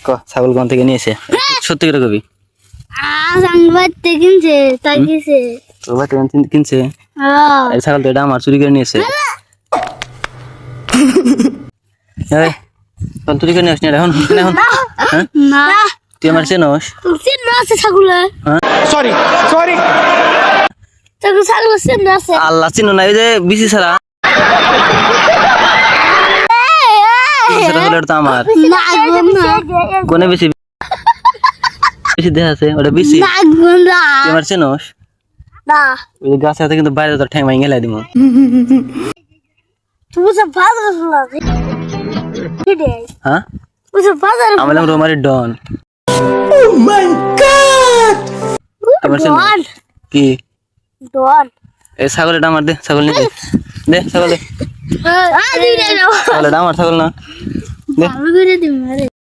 ক ছাগল কোন থেকে নিয়েছে সত্যি করে কবি সংবাদ কিনছে তাই কিছে তোর ভাই কিনছে এই ছাগল তো এটা আমার চুরি করে নিয়েছে এই কোন চুরি করে নিয়েছ না এখন এখন হ্যাঁ না তুই আমার চেনস সিন আছে ছাগল হ্যাঁ সরি ছাগল সিন আছে আল্লাহ চিনো না এই যে বিসি ছাড়া ছাড়া হলো এটা তো আমার না কোনে বেশি বেশি দেখা আছে ওটা বেশি না গুন্ডা তুই আমার চেনস না ওই যে গাছ আছে কিন্তু বাইরে তোর ঠ্যাং ভাঙে গেলাই দিব তুই সব বাজার শুনা কি দে হ্যাঁ তুই সব বাজার আমার নাম রোমারি ডন তোমার চেনো ডন কি ডন এই ছাগল এটা আমার দে ছাগল নিয়ে দে ছাগল দে আরে রে ছাগল এটা আমার ছাগল না দে আমি করে দিম আরে